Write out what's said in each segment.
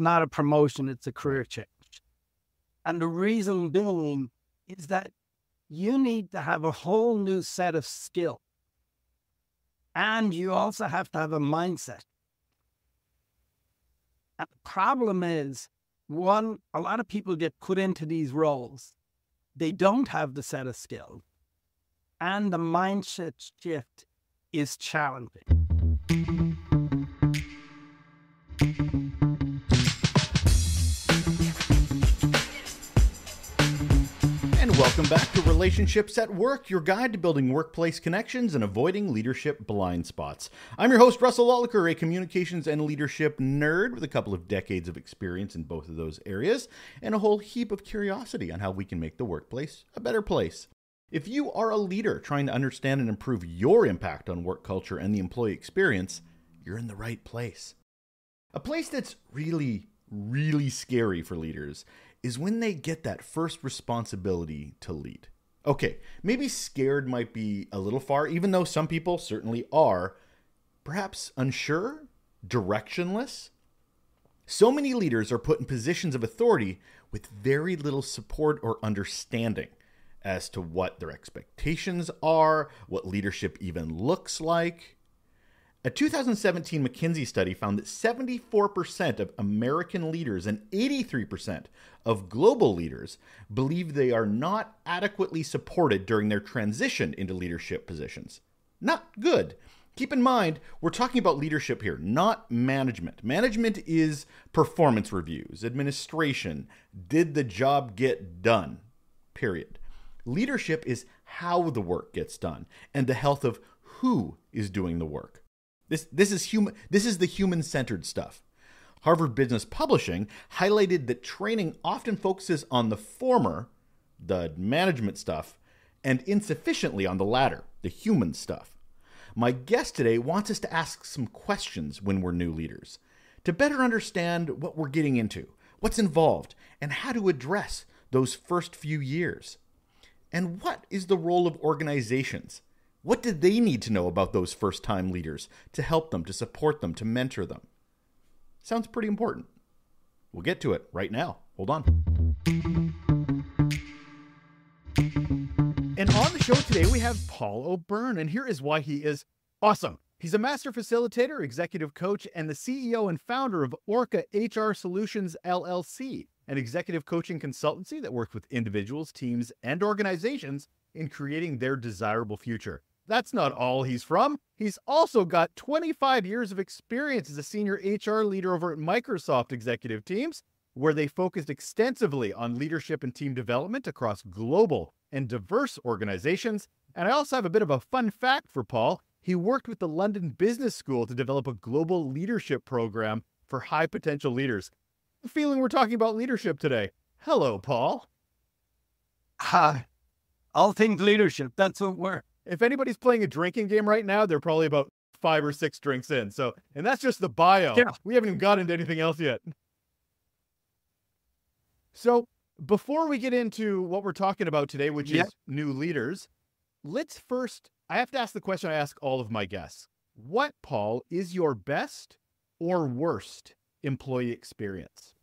not a promotion, it's a career change. And the reason being is that you need to have a whole new set of skills. And you also have to have a mindset. And the problem is, one, a lot of people get put into these roles. They don't have the set of skills. And the mindset shift is challenging. And welcome back to Relationships at Work, your guide to building workplace connections and avoiding leadership blind spots. I'm your host, Russel, a communications and leadership nerd with a couple of decades of experience in both of those areas and a whole heap of curiosity on how we can make the workplace a better place. If you are a leader trying to understand and improve your impact on work culture and the employee experience, you're in the right place. A place that's really, really scary for leaders is when they get that first responsibility to lead. Okay, maybe scared might be a little far, even though some people certainly are. Perhaps unsure? Directionless? So many leaders are put in positions of authority with very little support or understanding as to what their expectations are, what leadership even looks like. A 2017 McKinsey study found that 74% of American leaders and 83% of global leaders believe they are not adequately supported during their transition into leadership positions. Not good. Keep in mind, we're talking about leadership here, not management. Management is performance reviews, administration, did the job get done, period. Leadership is how the work gets done and the health of who is doing the work. This is the human-centered stuff. Harvard Business Publishing highlighted that training often focuses on the former, the management stuff, and insufficiently on the latter, the human stuff. My guest today wants us to ask some questions when we're new leaders, to better understand what we're getting into, what's involved, and how to address those first few years. And what is the role of organizations? What do they need to know about those first-time leaders to help them, to support them, to mentor them? Sounds pretty important. We'll get to it right now. Hold on. And on the show today, we have Paul O'Byrne, and here is why he is awesome. He's a master facilitator, executive coach, and the CEO and founder of Orca HR Solutions, LLC, an executive coaching consultancy that works with individuals, teams, and organizations in creating their desirable future. That's not all he's from. He's also got 25 years of experience as a senior HR leader over at Microsoft executive teams, where they focused extensively on leadership and team development across global and diverse organizations. And I also have a bit of a fun fact for Paul. He worked with the London Business School to develop a global leadership program for high potential leaders. I'm feeling we're talking about leadership today. Hello, Paul. Hi. All things leadership, that's what we're... If anybody's playing a drinking game right now, they're probably about 5 or 6 drinks in. So, and that's just the bio. Yeah. We haven't even got into anything else yet. So before we get into what we're talking about today, which is new leaders, I have to ask the question I ask all of my guests. What, Paul, is your best or worst employee experience?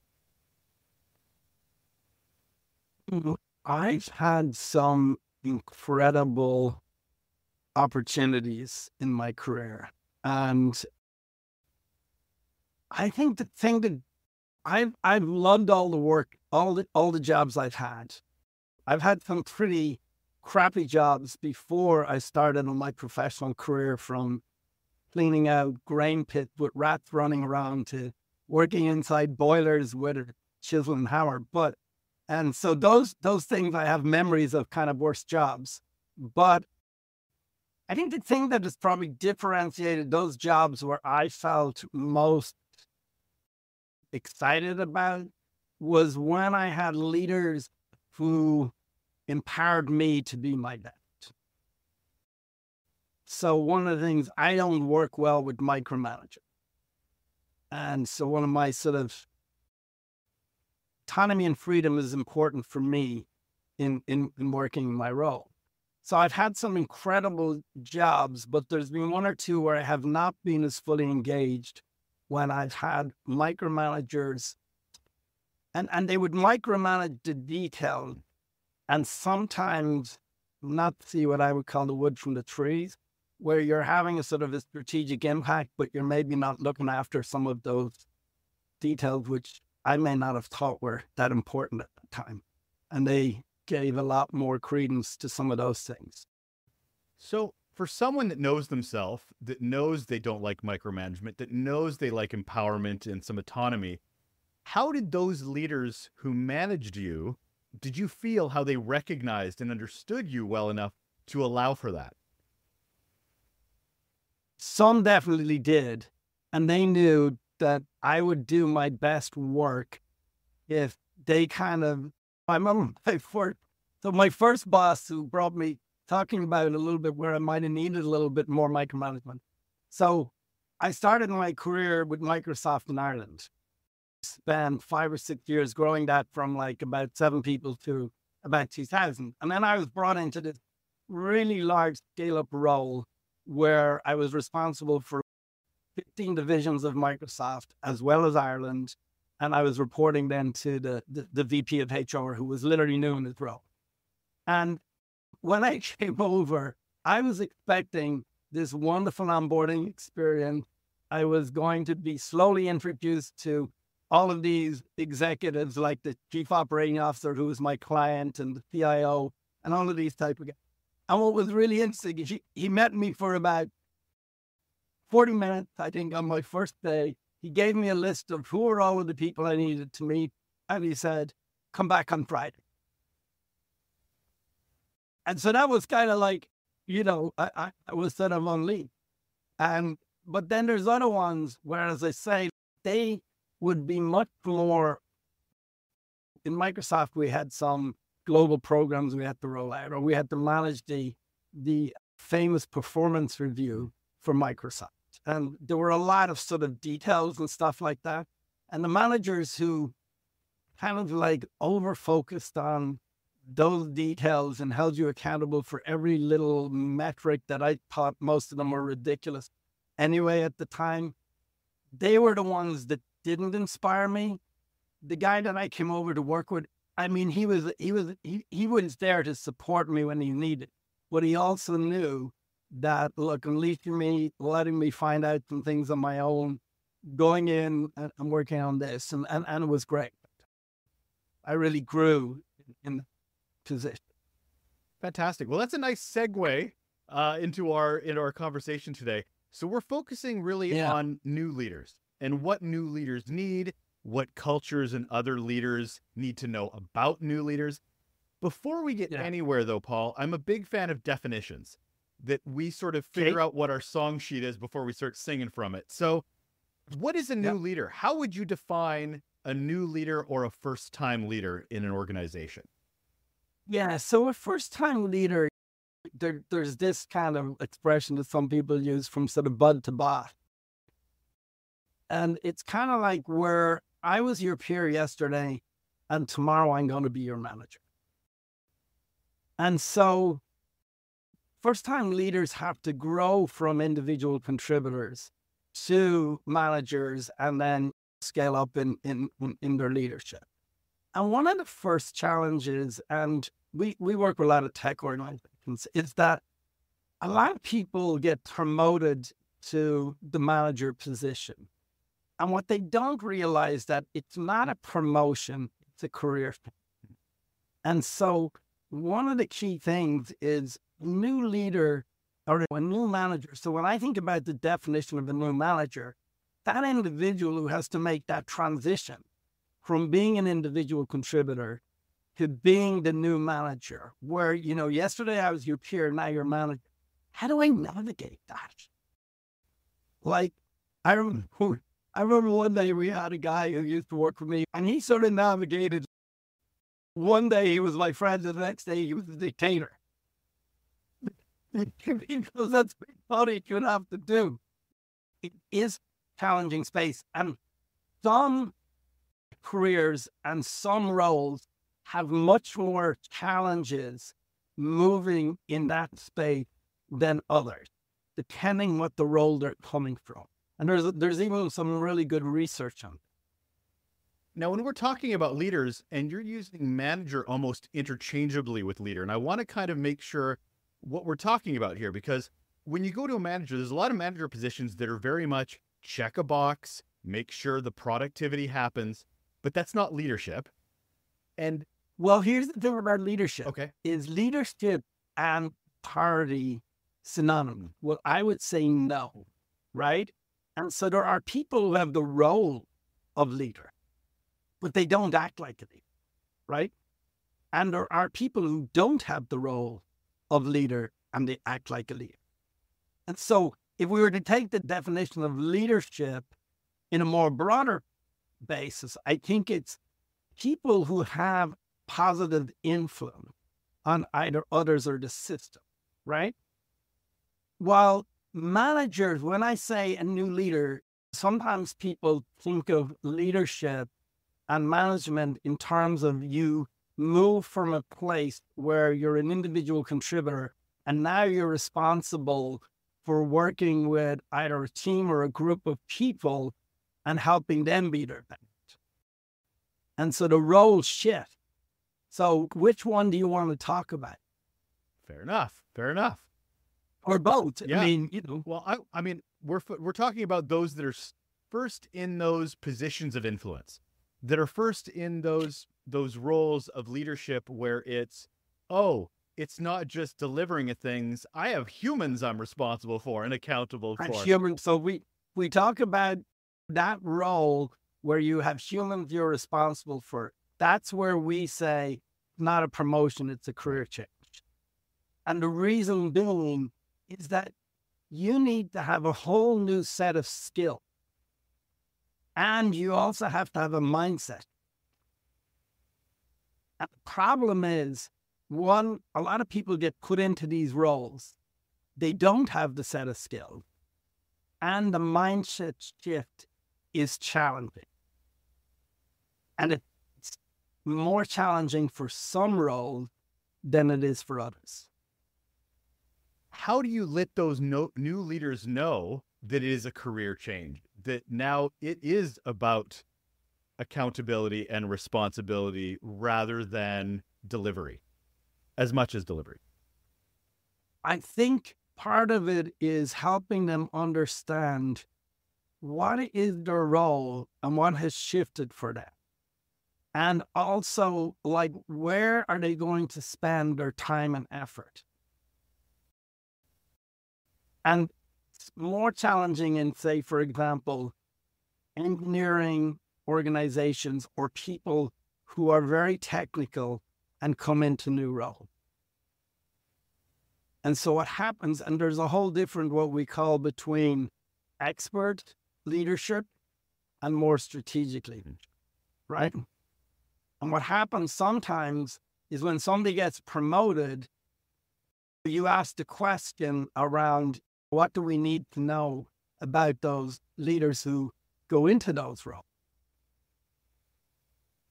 I've had some incredible opportunities in my career. And I think the thing that I've loved all the work, all the jobs I've had. I've had some pretty crappy jobs before I started on my professional career, from cleaning out grain pits with rats running around to working inside boilers with a chisel and hammer. And so those things, I have memories of kind of worse jobs. But I think the thing that has probably differentiated those jobs where I felt most excited about was when I had leaders who empowered me to be my best. So one of the things, I don't work well with micromanagers. And so one of my sort of autonomy and freedom is important for me in working in my role. So I've had some incredible jobs, but there's been 1 or 2 where I have not been as fully engaged when I've had micromanagers And they would micromanage the detail and sometimes not see what I would call the wood from the trees, where you're having a sort of a strategic impact, but you're maybe not looking after some of those details, which I may not have thought were that important at the time. And they gave a lot more credence to some of those things. So for someone that knows themselves, that knows they don't like micromanagement, that knows they like empowerment and some autonomy, how did those leaders who managed you, did you feel how they recognized and understood you well enough to allow for that? Some definitely did. And they knew that I would do my best work if they kind of, I remember my first boss who brought me talking about a little bit where I might have needed a little bit more micromanagement. So I started my career with Microsoft in Ireland. Spent 5 or 6 years growing that from like about 7 people to about 2,000. And then I was brought into this really large scale up role where I was responsible for 15 divisions of Microsoft as well as Ireland. And I was reporting then to the VP of HR, who was literally new in his role. And when I came over, I was expecting this wonderful onboarding experience. I was going to be slowly introduced to all of these executives, like the chief operating officer, who was my client, and the CIO, and all of these type of guys. And what was really interesting is he met me for about 40 minutes, I think, on my first day. He gave me a list of who were all of the people I needed to meet, and he said, come back on Friday. And so that was kind of like, I was sort of on leave. But then there's other ones where, as I say, they would be much more. In Microsoft, we had some global programs we had to roll out, or we had to manage the famous performance review for Microsoft. And there were a lot of sort of details and stuff like that. And the managers who kind of like over-focused on those details and held you accountable for every little metric that I thought most of them were ridiculous anyway at the time, they were the ones that didn't inspire me. The guy that I came over to work with, I mean, he was there to support me when he needed, but he also knew that, look, unleashing me, letting me find out some things on my own, going in and working on this, and it was great. I really grew in the position. Fantastic. Well, that's a nice segue into our conversation today. So we're focusing really on new leaders and what new leaders need, what cultures and other leaders need to know about new leaders. Before we get anywhere, though, Paul, I'm a big fan of definitions, that we sort of figure out what our song sheet is before we start singing from it. So what is a new leader? How would you define a new leader or a first-time leader in an organization? Yeah, so a first-time leader, there's this kind of expression that some people use, from sort of bud to boss. And it's kind of like where I was your peer yesterday and tomorrow I'm going to be your manager. And so first-time leaders have to grow from individual contributors to managers and then scale up in their leadership. And one of the first challenges, and we work with a lot of tech organizations, is that a lot of people get promoted to the manager position. And what they don't realize that it's not a promotion, it's a career thing. And so one of the key things is a new leader or a new manager. So when I think about the definition of a new manager, that individual who has to make that transition from being an individual contributor to being the new manager, where, yesterday I was your peer, now you're manager. How do I navigate that? Like, I remember one day we had a guy who used to work for me, and he sort of navigated. One day he was my friend, and the next day he was a dictator. Because that's what he should have to do. It is challenging space, and some careers and some roles have much more challenges moving in that space than others, depending what the role they're coming from. And there's even some really good research on it. Now, when we're talking about leaders and you're using manager almost interchangeably with leader, and I want to kind of make sure what we're talking about here, because when you go to a manager, there's a lot of manager positions that are very much check a box, make sure the productivity happens, but that's not leadership. And well, here's the thing about leadership. okay, Is leadership and authority synonymous? Well, I would say no, right? And so there are people who have the role of leader, but they don't act like a leader, right? And there are people who don't have the role of leader and they act like a leader. And so if we were to take the definition of leadership in a more broader basis, I think it's people who have positive influence on either others or the system, right? While managers, when I say a new leader, sometimes people think of leadership and management in terms of you move from a place where you're an individual contributor and now you're responsible for working with either a team or a group of people and helping them be their best. And so the roles shift. So which one do you want to talk about? fair enough. Fair enough. Or both. Yeah. I mean, you know. Well, I mean, we're talking about those that are first in those positions of influence, that are first in those roles of leadership where it's, oh, it's not just delivering of things. I have humans I'm responsible for and accountable And for. human. So we talk about that role where you have humans you're responsible for. That's where we say not a promotion, it's a career change. And the reason being is that you need to have a whole new set of skills. And you also have to have a mindset. And the problem is, one, a lot of people get put into these roles. They don't have the set of skills. And the mindset shift is challenging. And it's more challenging for some roles than it is for others. How do you let those new leaders know that it is a career change, that now it is about accountability and responsibility rather than delivery, as much as delivery? I think part of it is helping them understand what is their role and what has shifted for them. And also, like, where are they going to spend their time and effort? And it's more challenging in, say, for example, engineering organizations or people who are very technical and come into new roles. And so what happens, and there's a whole different what we call between expert leadership and more strategic leadership, right? And what happens sometimes is when somebody gets promoted, you ask the question around what do we need to know about those leaders who go into those roles?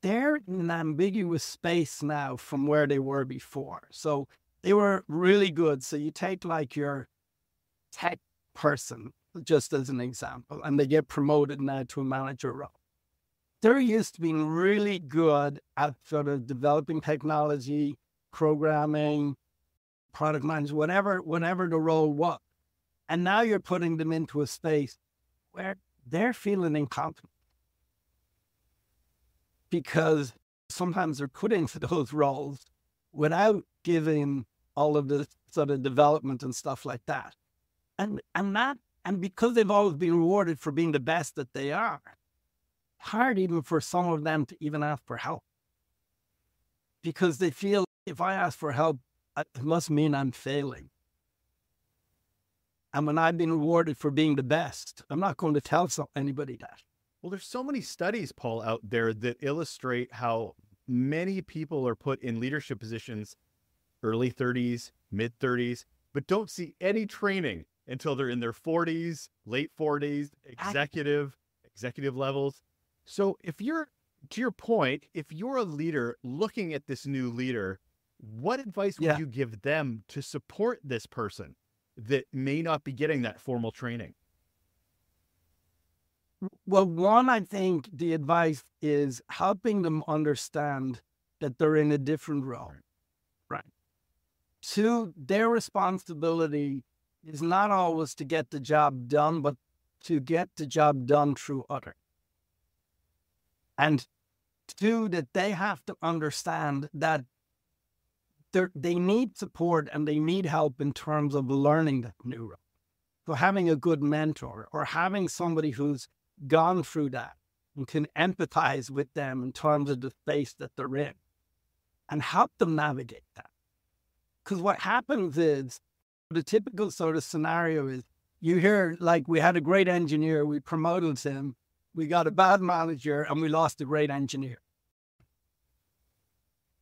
They're in an ambiguous space now from where they were before. So they were really good. So you take like your tech person, just as an example, and they get promoted now to a manager role. They're used to being really good at sort of developing technology, programming, product management, whatever the role was. And now you're putting them into a space where they're feeling incompetent. Because sometimes they're put into those roles without giving all of the sort of development and stuff like that. And because they've always been rewarded for being the best that they are, hard even for some of them to even ask for help. Because they feel if I ask for help, it must mean I'm failing. And when I've been rewarded for being the best, I'm not going to tell anybody that. Well, there's so many studies, Paul, out there that illustrate how many people are put in leadership positions early 30s, mid 30s, but don't see any training until they're in their 40s, late 40s, executive levels. So if you're, to your point, if you're a leader looking at this new leader, what advice would you give them to support this person that may not be getting that formal training? Well, one, I think the advice is helping them understand that they're in a different role. Right. Two, their responsibility is not always to get the job done, but to get the job done through others. And two, that they have to understand that they need support and they need help in terms of learning that new role. So having a good mentor or having somebody who's gone through that and can empathize with them in terms of the space that they're in and help them navigate that. Because what happens is, the typical sort of scenario is, you hear, like, we had a great engineer, we promoted him, we got a bad manager, and we lost a great engineer.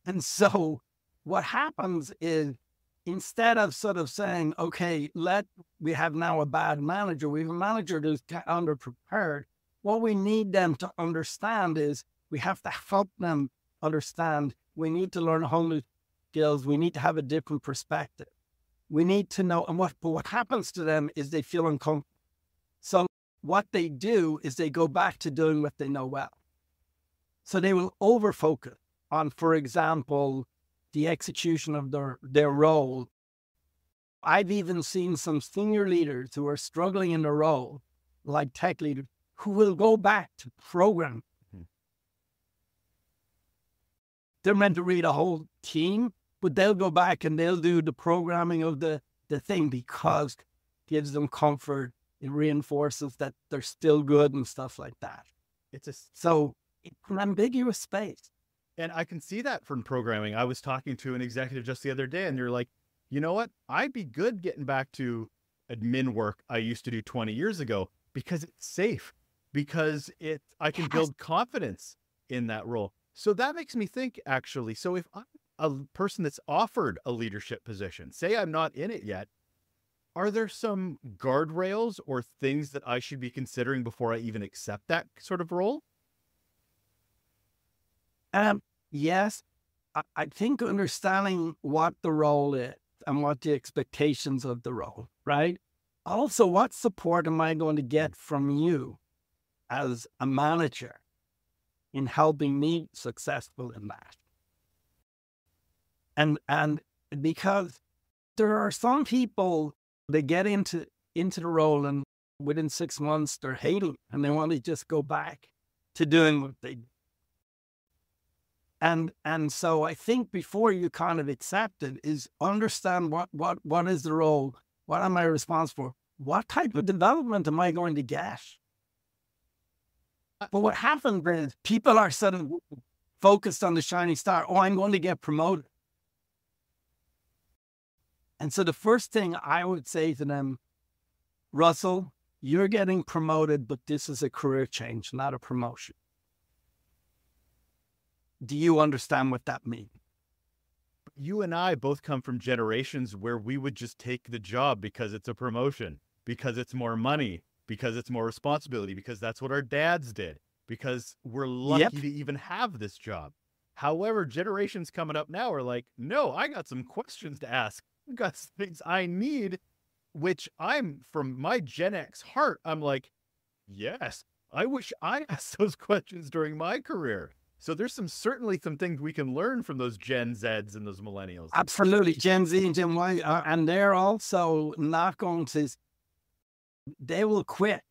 And so what happens is, instead of sort of saying, okay, we have now a bad manager, we have a manager who's underprepared, what we need them to understand is we have to help them understand we need to learn a whole new skills. We need to have a different perspective. We need to know, but what happens to them is they feel uncomfortable. So what they do is they go back to doing what they know well. So they will over-focus on, for example, the execution of their role. I've even seen some senior leaders who are struggling in their role, like tech leaders, who will go back to program. They're meant to read a whole team, but they'll go back and they'll do the programming of the thing because it gives them comfort. It reinforces that they're still good and stuff like that. So it's an ambiguous space. And I can see that from programming. I was talking to an executive just the other day, and they're like, you know what? I'd be good getting back to admin work I used to do 20 years ago because it's safe, because I can build confidence in that role. So that makes me think, actually, so if I'm a person that's offered a leadership position, say I'm not in it yet, are there some guardrails or things that I should be considering before I even accept that sort of role? Yes, I think understanding what the role is and what the expectations of the role, right? Also, what support am I going to get from you as a manager in helping me successful in that? And because there are some people, they get into the role and within 6 months they're hating and they want to just go back to doing what they do. And so I think before you kind of accept it is understand what is the role, what am I responsible for, what type of development am I going to get? But what happens is people are sort of focused on the shiny star. Oh, I'm going to get promoted. And so the first thing I would say to them, Russell, you're getting promoted, but this is a career change, not a promotion. Do you understand what that means? You and I both come from generations where we would just take the job because it's a promotion, because it's more money, because it's more responsibility, because that's what our dads did, because we're lucky to even have this job. However, generations coming up now are like, no, I got some questions to ask. I've got things I need, which I'm, from my Gen X heart, I'm like, yes, I wish I asked those questions during my career. So there's certainly some things we can learn from those Gen Zs and those millennials. Absolutely. Gen Z and Gen Y, and they're also not going to, they will quit,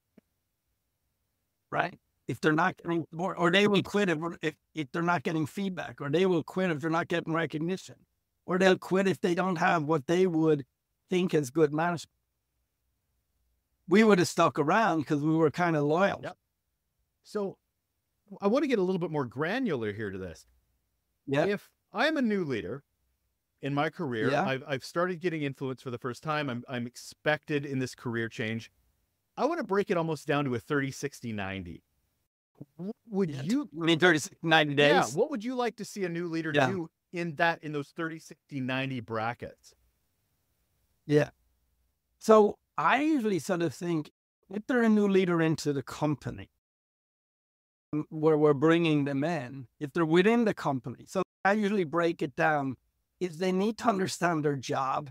right? If they're not getting more, or they will quit if they're not getting feedback, or they will quit if they're not getting recognition, or they'll quit if they don't have what they would think is good management. We would have stuck around because we were kind of loyal. Yep. So I want to get a little bit more granular here to this. Yeah. If I'm a new leader in my career, I've started getting influence for the first time. I'm expected in this career change. I want to break it almost down to a 30, 60, 90. Would you mean 30, 90 days? Yeah. What would you like to see a new leader do in those 30, 60, 90 brackets? Yeah. So I usually sort of think if they're a new leader into the company, where we're bringing them in, if they're within the company. So I usually break it down is they need to understand their job.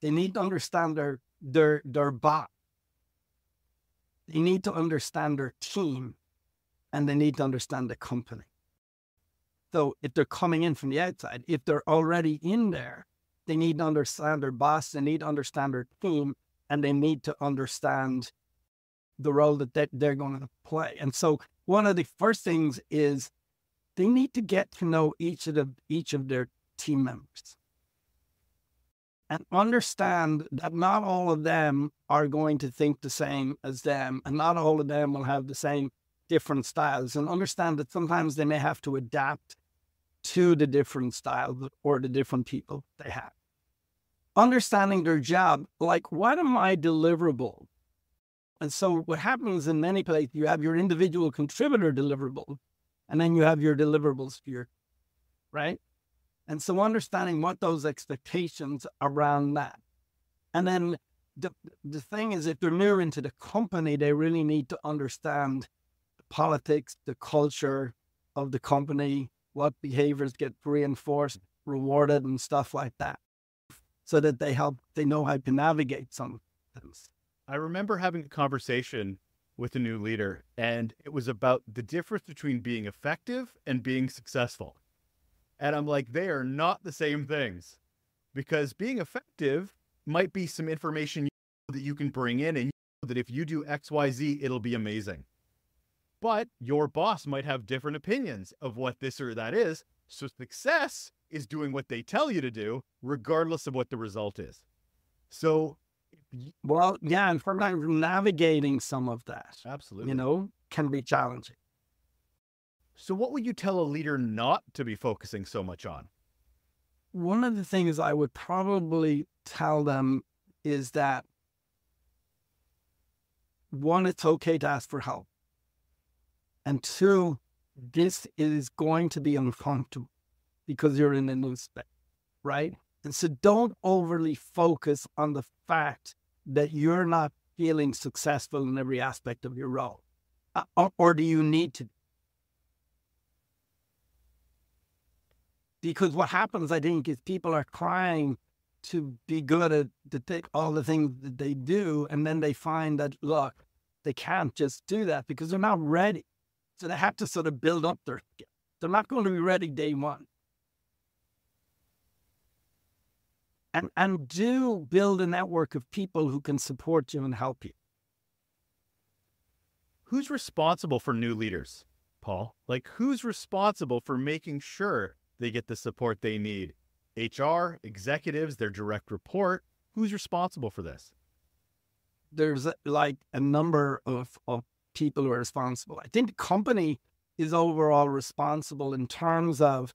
They need to understand their boss. they need to understand their team and they need to understand the company. So if they're coming in from the outside, if they're already in there, they need to understand their boss, they need to understand their team, and they need to understand the role that they're going to play. And so one of the first things is they need to get to know each of their team members and understand that not all of them are going to think the same as them, and not all of them will have the same different styles, and understand that sometimes they may have to adapt to the different styles or the different people they have. Understanding their job, like, what are my deliverables? And so what happens in many places, you have your individual contributor deliverable, and then you have your deliverables for your, right? And so understanding what those expectations around that. And then the thing is, if they're new into the company, they really need to understand the politics, the culture of the company, what behaviors get reinforced, rewarded, and stuff like that, so that they know how to navigate some things. I remember having a conversation with a new leader, and it was about the difference between being effective and being successful. And I'm like, they are not the same things, because being effective might be some information that you can bring in, and you know that if you do X, Y, Z, it'll be amazing. But your boss might have different opinions of what this or that is. So success is doing what they tell you to do, regardless of what the result is. So, well, yeah, and sometimes navigating some of that, absolutely, can be challenging. So what would you tell a leader not to be focusing so much on? One of the things I would probably tell them is that, one, it's okay to ask for help. And two, this is going to be uncomfortable because you're in a new space, right? And so don't overly focus on the fact that you're not feeling successful in every aspect of your role. Or do you need to? Because what happens, I think, is people are trying to be good at all the things that they do, and then they find that, look, they can't just do that because they're not ready. So they have to sort of build up their skill. They're not going to be ready day one. And do build a network of people who can support you and help you. Who's responsible for new leaders, Paul? Like, who's responsible for making sure they get the support they need? HR, executives, their direct report. Who's responsible for this? There's like a number of people who are responsible. I think the company is overall responsible in terms of,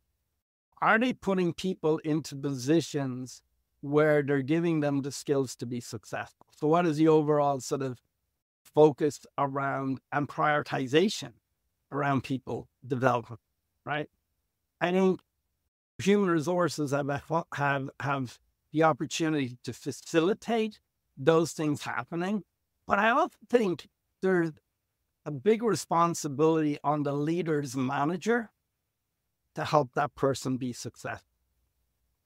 are they putting people into positions where they're giving them the skills to be successful? So what is the overall sort of focus around and prioritization around people development, right? I think human resources have the opportunity to facilitate those things happening. But I also think there's a big responsibility on the leader's manager to help that person be successful.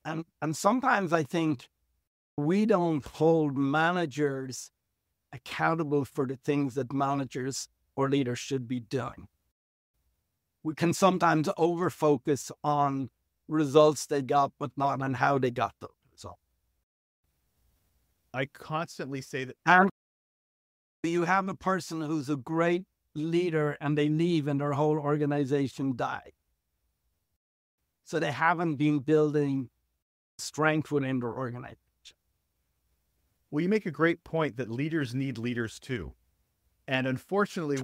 And sometimes I think we don't hold managers accountable for the things that managers or leaders should be doing. We can sometimes over-focus on results they got, but not on how they got those results. I constantly say that. And you have a person who's a great leader and they leave and their whole organization dies. So they haven't been building strength within their organization. Well, you make a great point that leaders need leaders too. And unfortunately,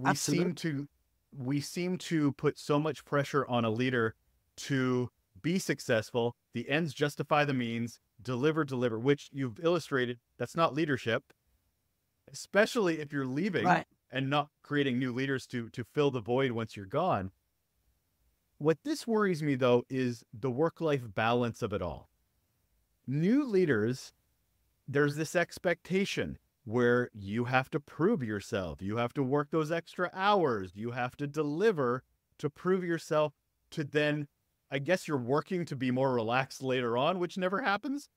we seem to put so much pressure on a leader to be successful. The ends justify the means, deliver, which you've illustrated. That's not leadership, especially if you're leaving and not creating new leaders to fill the void once you're gone. What this worries me, though, is the work-life balance of it all. New leaders, there's this expectation where you have to prove yourself. You have to work those extra hours. You have to deliver to prove yourself, to then, I guess you're working to be more relaxed later on, which never happens.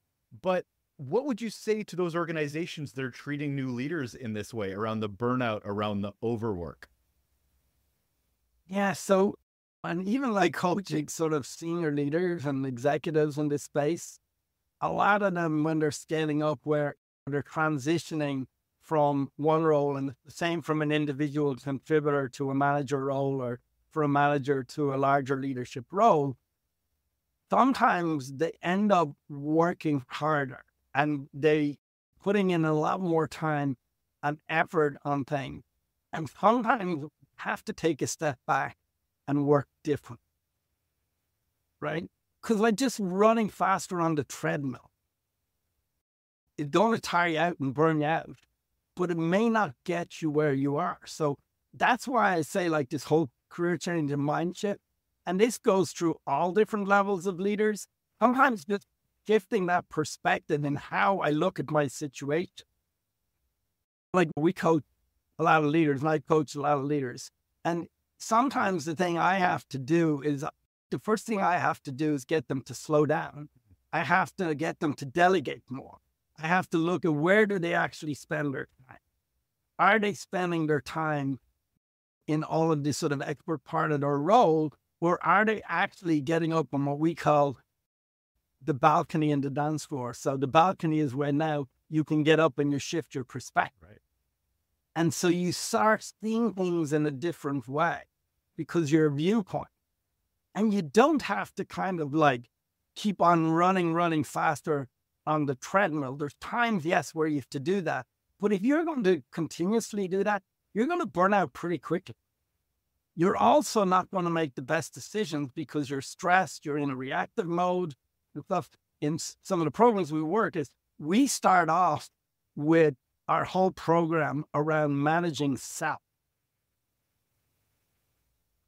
But What would you say to those organizations that are treating new leaders in this way, around the burnout, around the overwork? Yeah. So, and even like coaching sort of senior leaders and executives in this space, a lot of them, when they're scaling up, where they're transitioning from one role, and the same from an individual contributor to a manager role, or for a manager to a larger leadership role, sometimes they end up working harder and they putting in a lot more time and effort on things. And sometimes have to take a step back and work different, right? Because like just running faster on the treadmill, it's going to tire you out and burn you out, but it may not get you where you are. So that's why I say like this whole career changing mindset, and this goes through all different levels of leaders. Sometimes just shifting that perspective in how I look at my situation. Like we coach a lot of leaders, and I coach a lot of leaders. And sometimes the thing I have to do is, the first thing I have to do is get them to slow down. I have to get them to delegate more. I have to look at where do they actually spend their time. Are they spending their time in all of this sort of expert part of their role, or are they actually getting up on what we call the balcony and the dance floor? So the balcony is where now you can get up and you shift your perspective. Right. And so you start seeing things in a different way because your viewpoint. And you don't have to kind of like keep on running faster on the treadmill. There's times, yes, where you have to do that. But if you're going to continuously do that, you're going to burn out pretty quickly. You're also not going to make the best decisions because you're stressed, you're in a reactive mode. In some of the programs we work is, we start off with our whole program around managing self,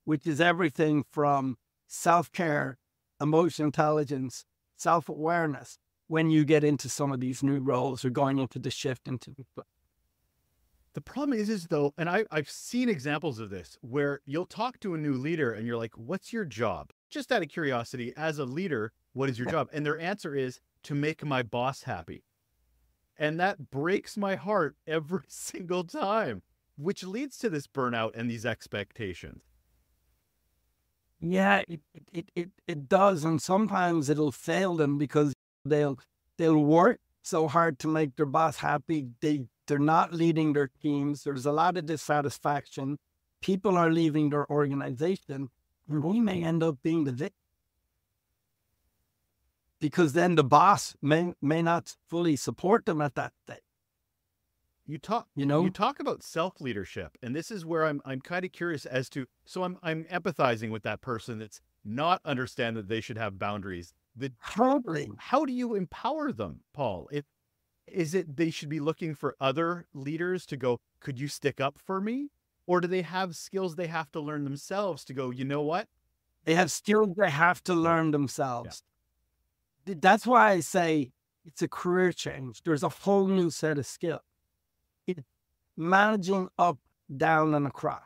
which is everything from self-care, emotional intelligence, self-awareness. When you get into some of these new roles or going into the shift into the problem is though, and I've seen examples of this where you'll talk to a new leader and you're like, what's your job? Just out of curiosity, as a leader, what is your job? And their answer is to make my boss happy. And that breaks my heart every single time, which leads to this burnout and these expectations. Yeah, it does. And sometimes it'll fail them because they'll work so hard to make their boss happy. They're not leading their teams. There's a lot of dissatisfaction. People are leaving their organization. And we may end up being the victim. Because then the boss may not fully support them at that stage. You talk about self-leadership, and this is where I'm kind of curious as to, so I'm empathizing with that person that's not understand that they should have boundaries. Totally. How do you empower them, Paul? Is it they should be looking for other leaders to go, could you stick up for me? Or do they have skills they have to learn themselves to go, you know what? They have skills they have to learn themselves. Yeah. That's why I say it's a career change. There's a whole new set of skills. It's managing up, down, and across.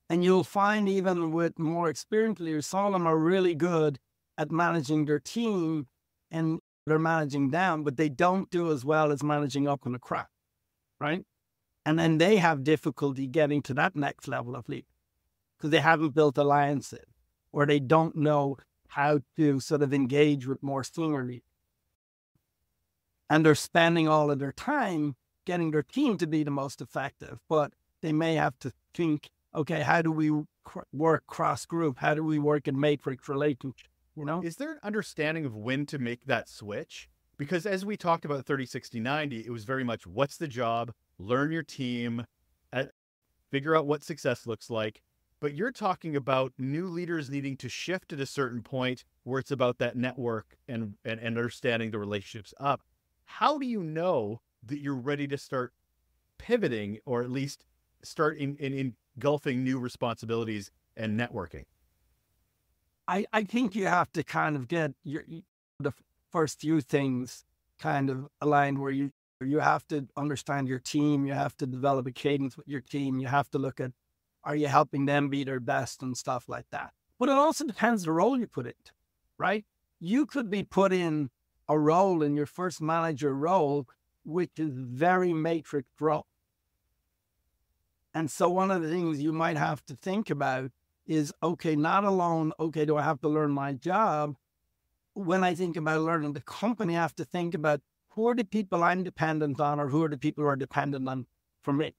And you'll find even with more experienced leaders, some of them are really good at managing their team and they're managing down, but they don't do as well as managing up and across, right? And then they have difficulty getting to that next level of leadership because they haven't built alliances or they don't know how to sort of engage with more senior leaders. And they're spending all of their time getting their team to be the most effective, but they may have to think, okay, how do we work cross-group? How do we work in matrix relationship? You know? Is there an understanding of when to make that switch? Because as we talked about 30, 60, 90, it was very much, what's the job? Learn your team, figure out what success looks like. But you're talking about new leaders needing to shift at a certain point where it's about that network and understanding the relationships up. How do you know that you're ready to start pivoting or at least start engulfing new responsibilities and networking? I think you have to kind of get the first few things kind of aligned where you have to understand your team. You have to develop a cadence with your team. You have to look at, are you helping them be their best and stuff like that? But it also depends the role you put into, right? You could be put in a role in your first manager role, which is very matrix role. And so one of the things you might have to think about is, okay, not alone, okay, do I have to learn my job? When I think about learning the company, I have to think about who are the people I'm dependent on, or who are the people who are dependent on for me.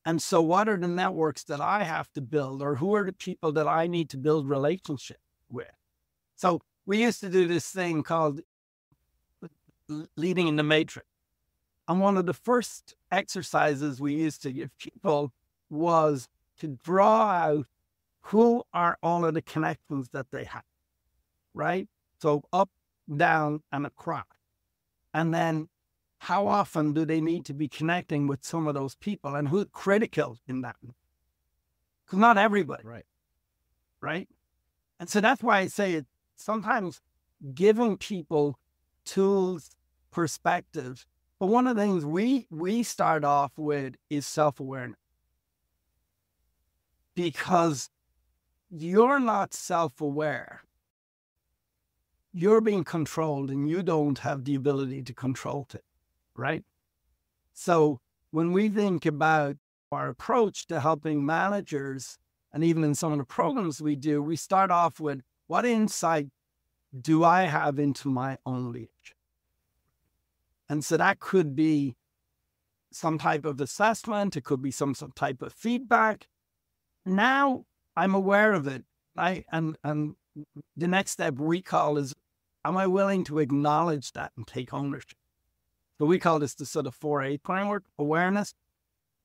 And so what are the networks that I have to build, or who are the people that I need to build relationship with? So we used to do this thing called leading in the matrix. And one of the first exercises we used to give people was to draw out who are all of the connections that they have, right? So up, down, and across. And then how often do they need to be connecting with some of those people, and who's critical in that? Because not everybody. Right? And so that's why I say it sometimes giving people tools, perspective. But one of the things we start off with is self-awareness. Because you're not self-aware. You're being controlled, and you don't have the ability to control it, right? So when we think about our approach to helping managers, and even in some of the programs we do, we start off with, what insight do I have into my own leadership? And so that could be some type of assessment. It could be some type of feedback. Now I'm aware of it. And the next step we call is, am I willing to acknowledge that and take ownership? So we call this the sort of 4A framework: awareness,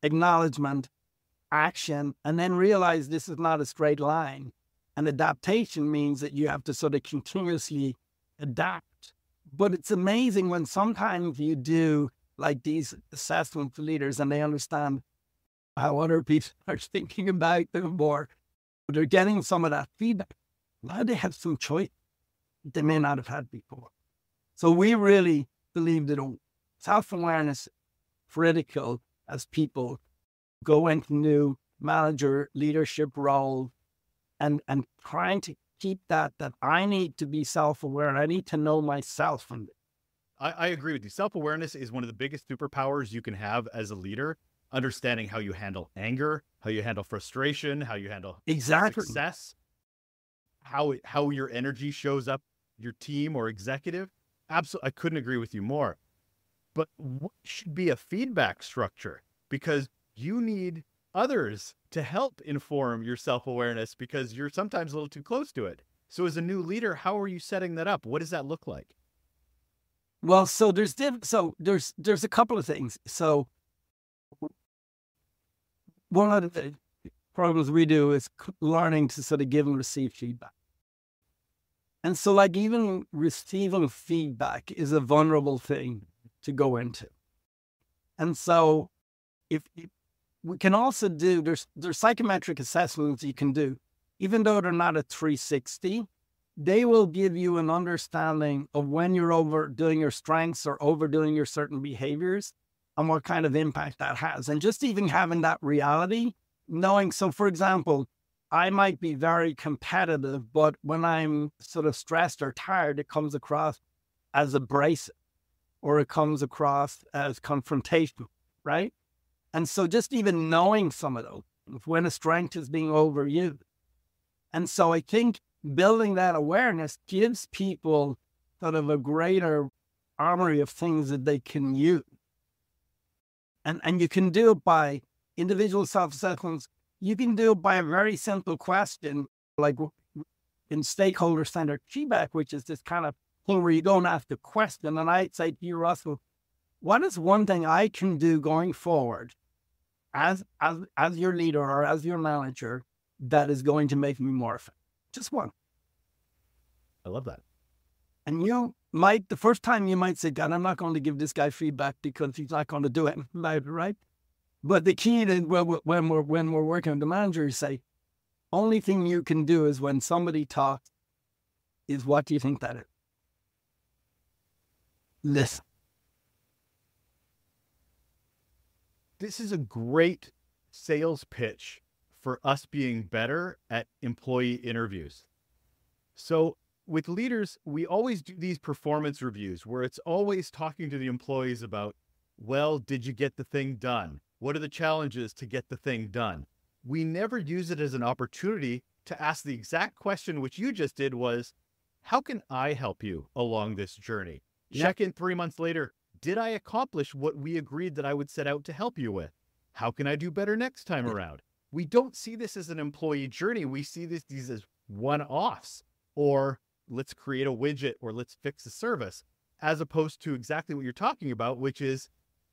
acknowledgement, action, and then realize this is not a straight line. And adaptation means that you have to sort of continuously adapt. But it's amazing when sometimes you do like these assessments for leaders, and they understand how other people are thinking about them, or they're getting some of that feedback. Now they have some choice they may not have had before. So we really believe that self-awareness is critical as people go into new manager leadership roles, and trying to keep that I need to be self-aware, and I need to know myself. And I agree with you. Self-awareness is one of the biggest superpowers you can have as a leader. Understanding how you handle anger, how you handle frustration, how you handle success, how your energy shows up your team or executive. Absolutely, I couldn't agree with you more. But what should be a feedback structure? Because you need others to help inform your self-awareness, because you're sometimes a little too close to it. So as a new leader, how are you setting that up? What does that look like? Well, so there's a couple of things. So one of the programs we do is learning to sort of give and receive feedback. And so like even receiving feedback is a vulnerable thing to go into. And so if we can also do, there's psychometric assessments you can do, even though they're not a 360, they will give you an understanding of when you're overdoing your strengths or overdoing your certain behaviors, and what kind of impact that has. And just even having that reality, knowing, so for example, I might be very competitive, but when I'm sort of stressed or tired, it comes across as abrasive, or it comes across as confrontational, right? And so just even knowing some of those, when a strength is being overused. And so I think building that awareness gives people sort of a greater armory of things that they can use. And you can do it by individual self-assessments. You can do it by a very simple question, like in stakeholder-centered feedback, which is this kind of thing where you go and ask a question. And I'd say to you, Russell, what is one thing I can do going forward as your leader or as your manager that is going to make me more effective? Just one. I love that. And you might, the first time you might say, God, I'm not going to give this guy feedback because he's not going to do it, right? But the key is when we're working with the manager, you say, only thing you can do is when somebody talks is, what do you think that is? Listen. This is a great sales pitch for us being better at employee interviews. So with leaders, we always do these performance reviews where it's always talking to the employees about, well, did you get the thing done? What are the challenges to get the thing done? We never use it as an opportunity to ask the exact question, which you just did, was, how can I help you along this journey? Yeah. Check in 3 months later. Did I accomplish what we agreed that I would set out to help you with? How can I do better next time around? We don't see this as an employee journey. We see these as one-offs, or let's create a widget, or let's fix a service, as opposed to exactly what you're talking about, which is,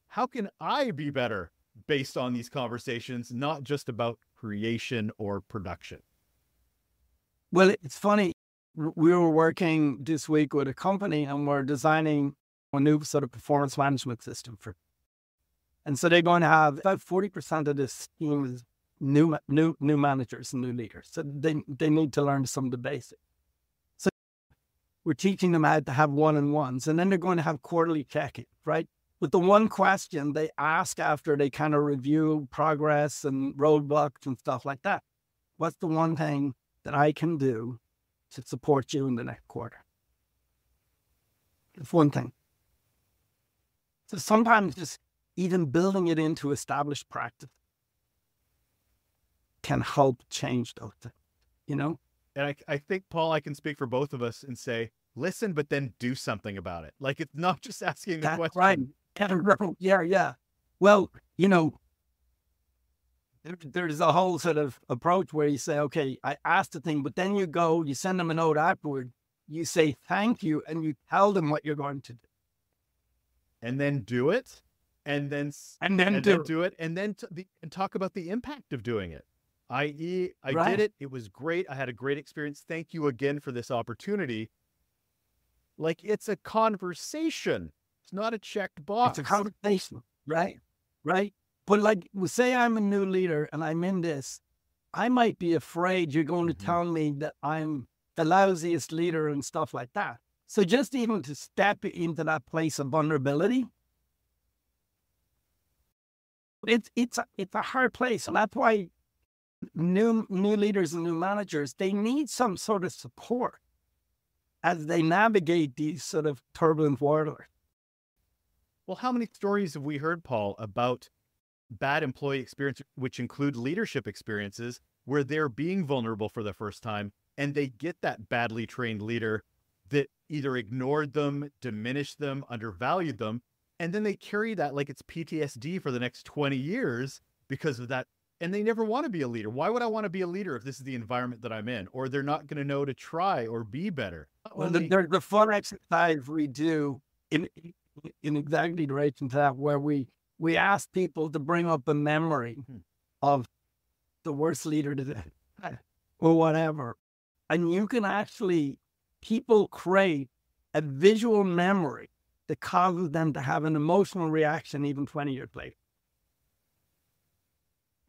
how can I be better based on these conversations, not just about creation or production? Well, it's funny. We were working this week with a company and we're designing a new sort of performance management system for. And so they're going to have about 40% of this team is new managers and new leaders. So they need to learn some of the basics. So we're teaching them how to have one-on-ones, and then they're going to have quarterly check-in, right? With the one question they ask after they kind of review progress and roadblocks and stuff like that. What's the one thing that I can do to support you in the next quarter? It's one thing. So sometimes just even building it into established practice can help change those things, you know? And I think, Paul, I can speak for both of us and say, listen, but then do something about it. Like, it's not just asking the question. Right. Yeah. Well, you know, there's a whole sort of approach where you say, okay, I asked the thing, but then you go, you send them a note afterward, you say thank you, and you tell them what you're going to do. And then do it, and then do it, and then talk about the impact of doing it. I.e., I did it. It was great. I had a great experience. Thank you again for this opportunity. Like, it's a conversation. It's not a checked box. It's a conversation, right? But like, say I'm a new leader and I'm in this, I might be afraid you're going to tell me that I'm the lousiest leader and stuff like that. So just even to step into that place of vulnerability, it's a hard place. And that's why new leaders and new managers, they need some sort of support as they navigate these sort of turbulent waters. Well, how many stories have we heard, Paul, about bad employee experience, which include leadership experiences, where they're being vulnerable for the first time and they get that badly trained leader that either ignored them, diminished them, undervalued them, and then they carry that like it's PTSD for the next 20 years because of that. And they never want to be a leader. Why would I want to be a leader if this is the environment that I'm in? Or they're not going to know to try or be better. Well, the fun exercise we do in exactly relation to that, where we ask people to bring up a memory of the worst leader today or whatever. And you can actually, people create a visual memory that causes them to have an emotional reaction even 20 years later.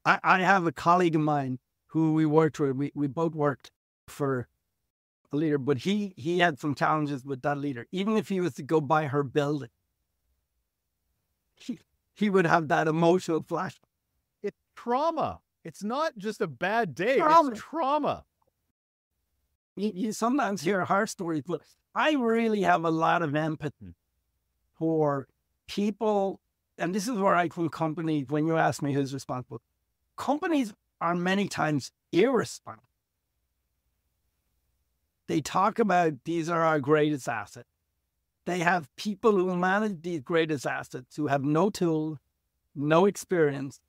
I have a colleague of mine who we worked with. We both worked for a leader, but he had some challenges with that leader. Even if he was to go by her building, he would have that emotional flash. It's trauma. It's not just a bad day. It's trauma. You sometimes hear horror stories, but I really have a lot of empathy for people. And this is where I think companies, when you ask me who's responsible, companies are many times irresponsible. They talk about these are our greatest assets. They have people who manage these greatest assets who have no tools, no experience,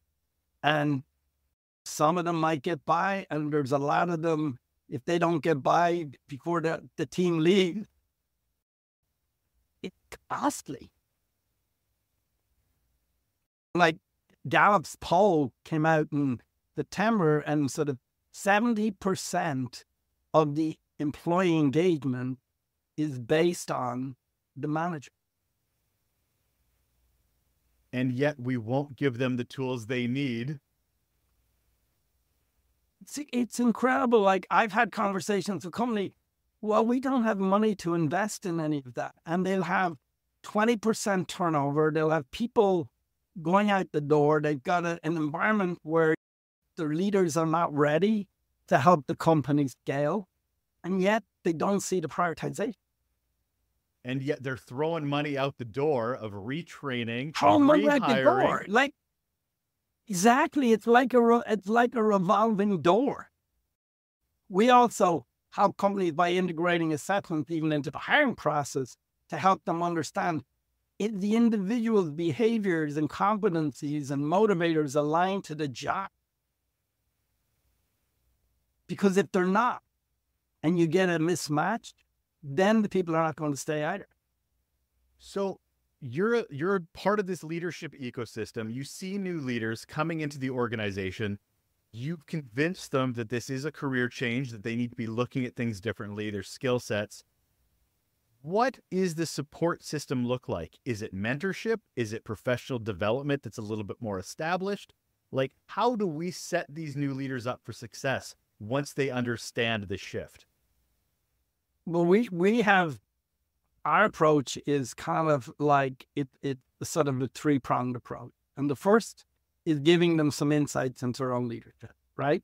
and some of them might get by, and there's a lot of them, if they don't get by before the team leaves, it's costly. Like Gallup's poll came out in September, and sort of 70% of the employee engagement is based on the manager. And yet we won't give them the tools they need. It's incredible. Like, I've had conversations with companies, well, we don't have money to invest in any of that. And they'll have 20% turnover. They'll have people going out the door. They've got an environment where their leaders are not ready to help the company scale. and yet they don't see the prioritization. And yet they're throwing money out the door of retraining, Throwing of money out the door. rehiring. Like, exactly. It's like a revolving door. We also help companies by integrating assessments even into the hiring process to help them understand the individual's behaviors and competencies and motivators aligned to the job. Because if they're not, and you get a mismatch, then the people are not going to stay either. So you're part of this leadership ecosystem. You see new leaders coming into the organization. You've convinced them that this is a career change, that they need to be looking at things differently, their skill sets. What is the support system look like? Is it mentorship? Is it professional development that's a little bit more established? Like, how do we set these new leaders up for success once they understand the shift? Well, we have, our approach is kind of like it's sort of a three-pronged approach. And the first is giving them some insights into their own leadership, right?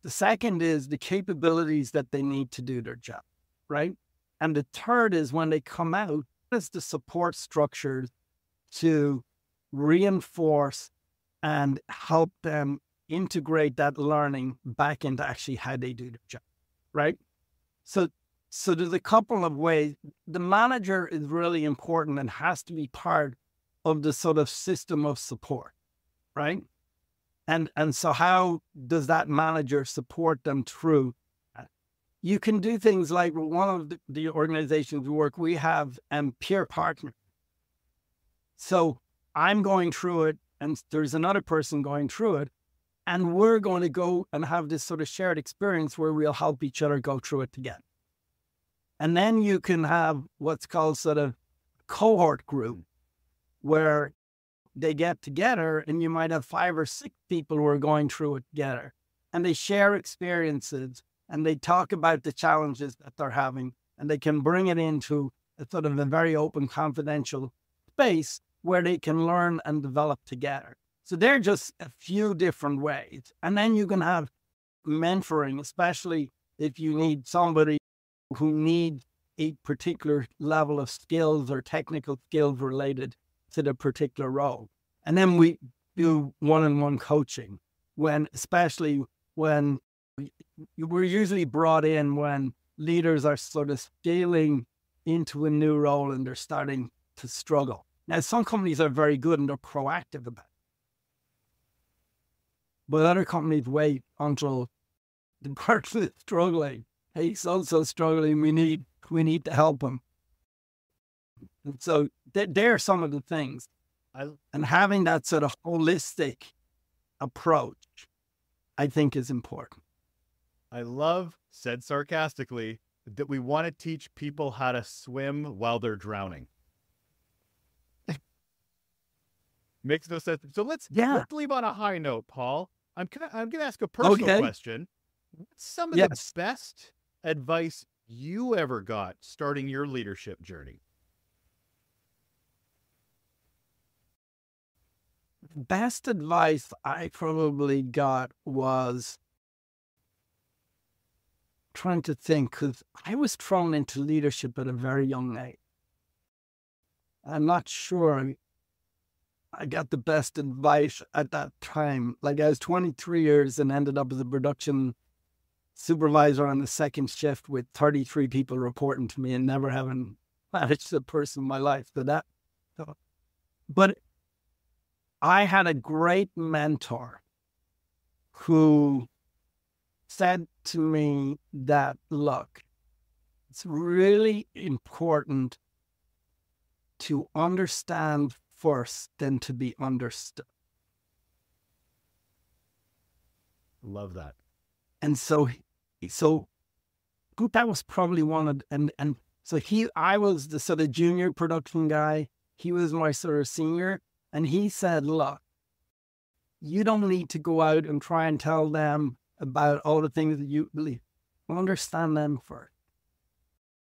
The second is the capabilities that they need to do their job, right? And the third is when they come out, is the support structures to reinforce and help them integrate that learning back into actually how they do their job, right? So there's a couple of ways. The manager is really important and has to be part of the sort of system of support, right? And so how does that manager support them through? You can do things like one of the organizations we work, we have peer partners. So I'm going through it and there's another person going through it, and we're going to go and have this sort of shared experience where we'll help each other go through it together. And then you can have what's called sort of cohort group, where they get together and you might have 5 or 6 people who are going through it together, and they share experiences and they talk about the challenges that they're having, and they can bring it into a sort of a very open, confidential space where they can learn and develop together. So they're just a few different ways. And then you can have mentoring, especially if you need somebody who needs a particular level of skills or technical skills related to the particular role. And then we do one-on-one coaching especially when we're usually brought in when leaders are sort of scaling into a new role and they're starting to struggle. Now, some companies are very good and they're proactive about it. But other companies wait until the person is struggling. Hey, so-and-so struggling, we need to help him. And so there are some of the things. And having that sort of holistic approach, I think, is important. I love, said sarcastically, that we want to teach people how to swim while they're drowning. Makes no sense. So let's leave on a high note, Paul. I'm gonna ask a personal question. What's some of the best advice you ever got starting your leadership journey? Best advice I probably got was trying to think, because I was thrown into leadership at a very young age. I'm not sure I got the best advice at that time. Like, I was 23 years and ended up as a production supervisor on the second shift with 33 people reporting to me and never having managed a person in my life. But I had a great mentor who said to me that, look, it's really important to understand first than to be understood. Love that. And so I think that was probably one of, and so I was the sort of junior production guy. He was my sort of senior. And he said, look, you don't need to go out and try and tell them about all the things that you believe. Understand them first.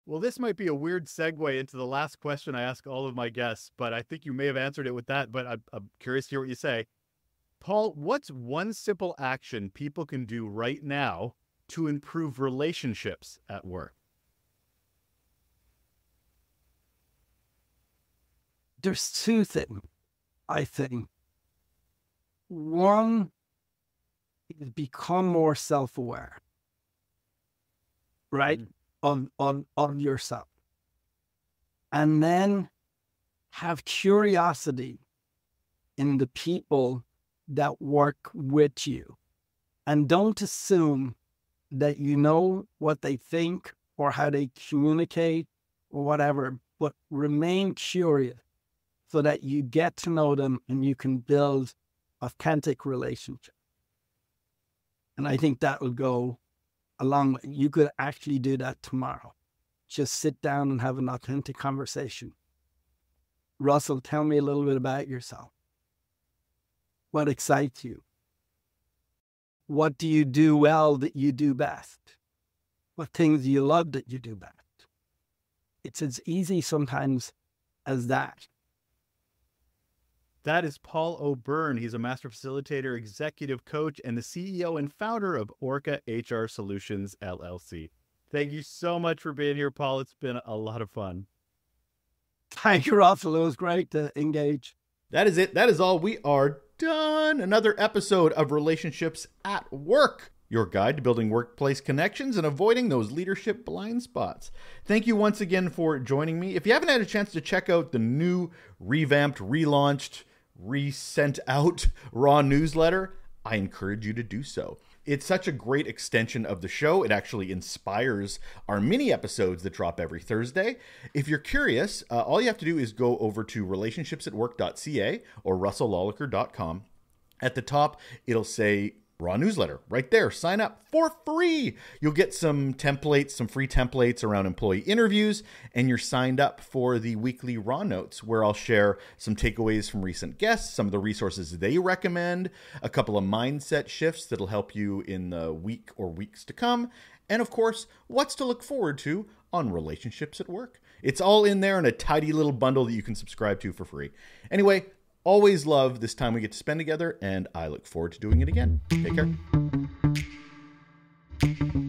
Well, this might be a weird segue into the last question I ask all of my guests, but I think you may have answered it with that, but I'm curious to hear what you say. Paul, what's one simple action people can do right now to improve relationships at work? There's two things, I think. One is become more self-aware, right? On yourself. And then have curiosity in the people that work with you. And don't assume that you know what they think or how they communicate or whatever, but remain curious so that you get to know them and you can build authentic relationships. And I think that will go a long way. You could actually do that tomorrow. Just sit down and have an authentic conversation. Russell, tell me a little bit about yourself. What excites you? What do you do well that you do best? What things do you love that you do best? It's as easy sometimes as that. That is Paul O'Byrne. He's a master facilitator, executive coach, and the CEO and founder of Orca HR Solutions, LLC. Thank you so much for being here, Paul. It's been a lot of fun. Thank you, Russell. It was great to engage. That is it. That is all. We are done. Another episode of Relationships at Work, your guide to building workplace connections and avoiding those leadership blind spots. Thank you once again for joining me. If you haven't had a chance to check out the new revamped, relaunched, resent out Raw newsletter, I encourage you to do so. It's such a great extension of the show. It actually inspires our mini episodes that drop every Thursday. If you're curious, all you have to do is go over to relationshipsatwork.ca or russellawliker.com. At the top, it'll say Raw newsletter right there. Sign up for free. You'll get some templates, some free templates around employee interviews, and you're signed up for the weekly Raw notes where I'll share some takeaways from recent guests, some of the resources they recommend, a couple of mindset shifts that'll help you in the week or weeks to come, and of course, what's to look forward to on Relationships at Work. It's all in there in a tidy little bundle that you can subscribe to for free. Anyway, always love this time we get to spend together, and I look forward to doing it again. Take care.